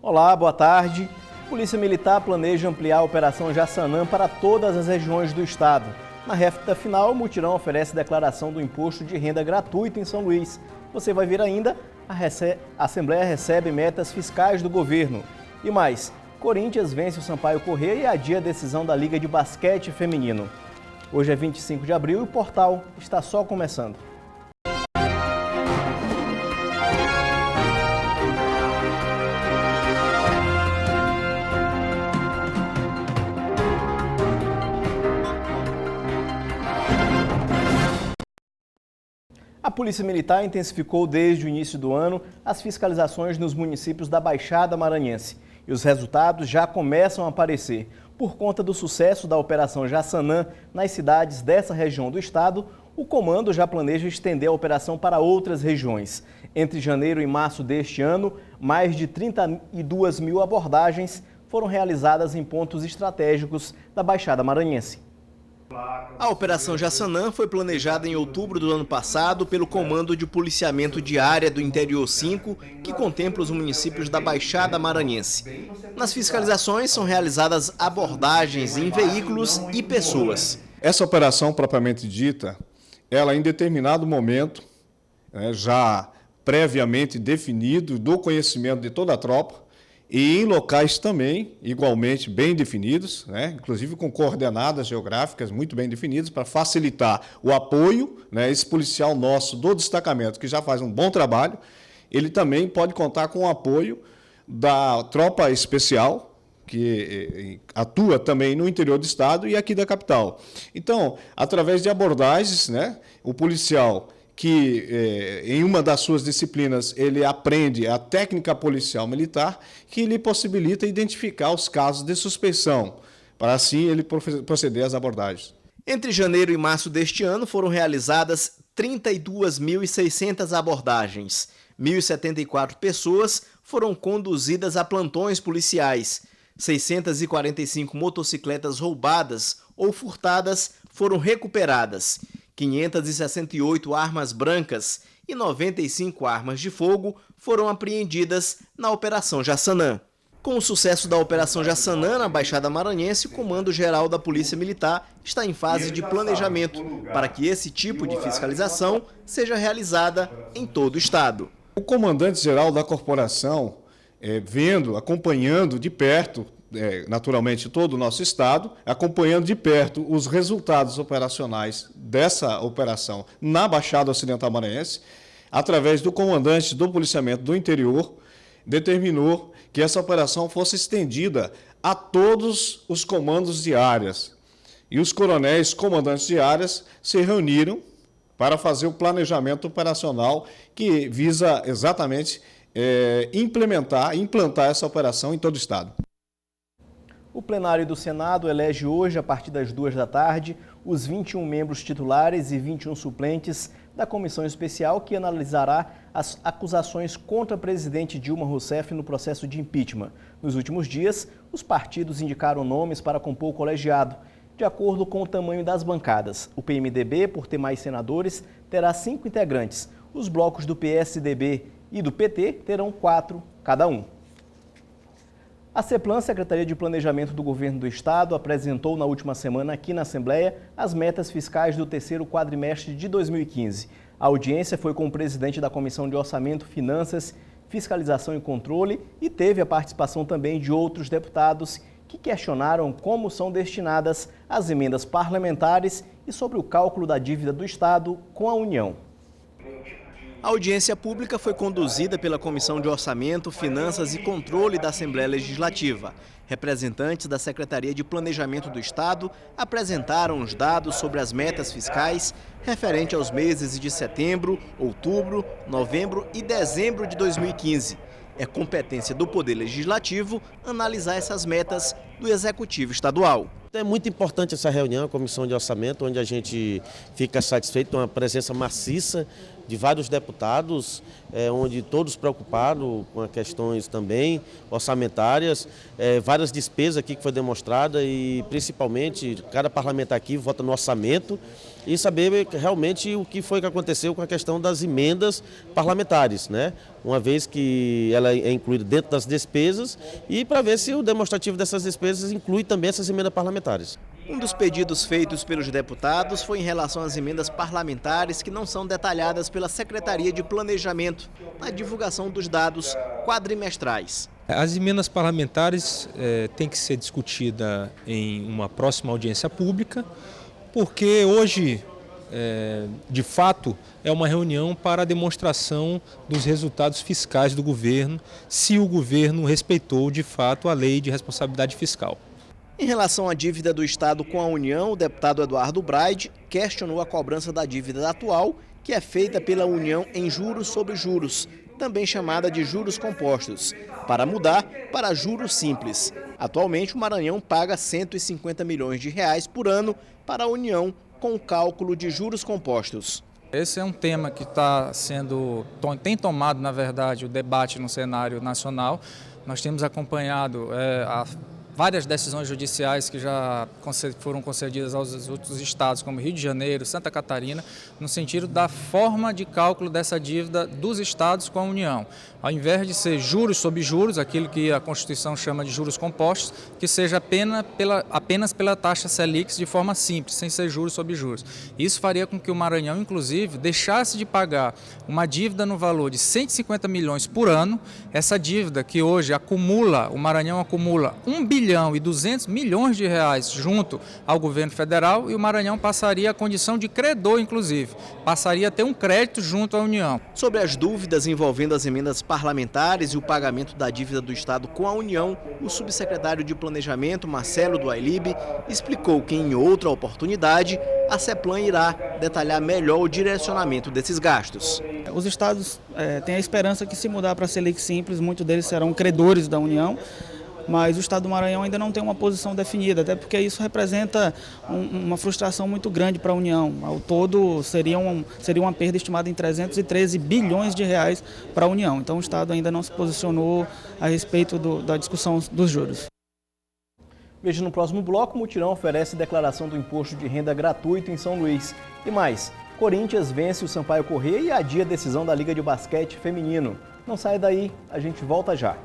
Olá, boa tarde. Polícia Militar planeja ampliar a Operação Jaçanã para todas as regiões do estado. Na reta final, o mutirão oferece declaração do imposto de renda gratuito em São Luís. Você vai ver ainda, a Assembleia recebe metas fiscais do governo. E mais, Corinthians vence o Sampaio Corrêa e adia a decisão da Liga de Basquete Feminino. Hoje é 25 de abril e o portal está só começando. A Polícia Militar intensificou desde o início do ano as fiscalizações nos municípios da Baixada Maranhense. E os resultados já começam a aparecer. Por conta do sucesso da Operação Jaçanã nas cidades dessa região do estado, o comando já planeja estender a operação para outras regiões. Entre janeiro e março deste ano, mais de 32 mil abordagens foram realizadas em pontos estratégicos da Baixada Maranhense. A Operação Jaçanã foi planejada em outubro do ano passado pelo Comando de Policiamento de Área do Interior 5, que contempla os municípios da Baixada Maranhense. Nas fiscalizações são realizadas abordagens em veículos e pessoas. Essa operação propriamente dita, ela em determinado momento, já previamente definido, do conhecimento de toda a tropa, e em locais também igualmente bem definidos, inclusive com coordenadas geográficas muito bem definidas para facilitar o apoio, esse policial nosso do destacamento, que já faz um bom trabalho, ele também pode contar com o apoio da tropa especial, que atua também no interior do estado e aqui da capital. Então, através de abordagens, o policial que em uma das suas disciplinas ele aprende a técnica policial militar, que lhe possibilita identificar os casos de suspeição, para assim ele proceder às abordagens. Entre janeiro e março deste ano foram realizadas 32.600 abordagens. 1.074 pessoas foram conduzidas a plantões policiais. 645 motocicletas roubadas ou furtadas foram recuperadas. 568 armas brancas e 95 armas de fogo foram apreendidas na Operação Jaçanã. Com o sucesso da Operação Jaçanã na Baixada Maranhense, o Comando-Geral da Polícia Militar está em fase de planejamento para que esse tipo de fiscalização seja realizada em todo o estado. O comandante-geral da corporação, acompanhando de perto, naturalmente todo o nosso estado, acompanhando de perto os resultados operacionais dessa operação na Baixada Ocidental Maranhense, através do comandante do policiamento do interior, determinou que essa operação fosse estendida a todos os comandos de áreas. E os coronéis comandantes de áreas se reuniram para fazer o planejamento operacional que visa exatamente implantar essa operação em todo o estado. O plenário do Senado elege hoje, a partir das 2 da tarde, os 21 membros titulares e 21 suplentes da comissão especial que analisará as acusações contra a presidente Dilma Rousseff no processo de impeachment. Nos últimos dias, os partidos indicaram nomes para compor o colegiado, de acordo com o tamanho das bancadas. O PMDB, por ter mais senadores, terá 5 integrantes. Os blocos do PSDB e do PT terão 4 cada um. A CEPLAN, Secretaria de Planejamento do Governo do Estado, apresentou na última semana aqui na Assembleia as metas fiscais do terceiro quadrimestre de 2015. A audiência foi com o presidente da Comissão de Orçamento, Finanças, Fiscalização e Controle e teve a participação também de outros deputados que questionaram como são destinadas as emendas parlamentares e sobre o cálculo da dívida do Estado com a União. A audiência pública foi conduzida pela Comissão de Orçamento, Finanças e Controle da Assembleia Legislativa. Representantes da Secretaria de Planejamento do Estado apresentaram os dados sobre as metas fiscais referente aos meses de setembro, outubro, novembro e dezembro de 2015. É competência do Poder Legislativo analisar essas metas do Executivo Estadual. É muito importante essa reunião, a Comissão de Orçamento, onde a gente fica satisfeito com a presença maciça de vários deputados, onde todos preocupados com as questões também orçamentárias, várias despesas aqui que foi demonstrada e principalmente cada parlamentar aqui vota no orçamento e saber realmente o que foi que aconteceu com a questão das emendas parlamentares, né? Uma vez que ela é incluída dentro das despesas e para ver se o demonstrativo dessas despesas inclui também essas emendas parlamentares. Um dos pedidos feitos pelos deputados foi em relação às emendas parlamentares que não são detalhadas pela Secretaria de Planejamento na divulgação dos dados quadrimestrais. As emendas parlamentares têm que ser discutidas em uma próxima audiência pública, porque hoje, de fato, é uma reunião para a demonstração dos resultados fiscais do governo, se o governo respeitou, de fato, a lei de responsabilidade fiscal. Em relação à dívida do Estado com a União, o deputado Eduardo Braide questionou a cobrança da dívida atual, que é feita pela União em juros sobre juros, também chamada de juros compostos, para mudar para juros simples. Atualmente, o Maranhão paga R$ 150 milhões por ano para a União com o cálculo de juros compostos. Esse é um tema que tem tomado, na verdade, o debate no cenário nacional. Nós temos acompanhado várias decisões judiciais que já foram concedidas aos outros estados, como Rio de Janeiro, Santa Catarina, no sentido da forma de cálculo dessa dívida dos estados com a União. Ao invés de ser juros sobre juros, aquilo que a Constituição chama de juros compostos, que seja apenas pela taxa Selic de forma simples, sem ser juros sobre juros. Isso faria com que o Maranhão, inclusive, deixasse de pagar uma dívida no valor de 150 milhões por ano. Essa dívida que hoje o Maranhão acumula 1 bilhão e 200 milhões de reais junto ao governo federal, e o Maranhão passaria a condição de credor, inclusive. Passaria a ter um crédito junto à União. Sobre as dúvidas envolvendo as emendas parlamentares e o pagamento da dívida do Estado com a União, o subsecretário de Planejamento, Marcelo do Ailib, explicou que em outra oportunidade a CEPLAN irá detalhar melhor o direcionamento desses gastos. Os estados têm a esperança que, se mudar para a Selic simples, muitos deles serão credores da União, mas o Estado do Maranhão ainda não tem uma posição definida, até porque isso representa uma frustração muito grande para a União. Ao todo, seria uma perda estimada em 313 bilhões de reais para a União. Então, o Estado ainda não se posicionou a respeito da discussão dos juros. Veja no próximo bloco, o Mutirão oferece declaração do imposto de renda gratuito em São Luís. E mais, Corinthians vence o Sampaio Corrêa e adia a decisão da Liga de Basquete Feminino. Não saia daí, a gente volta já.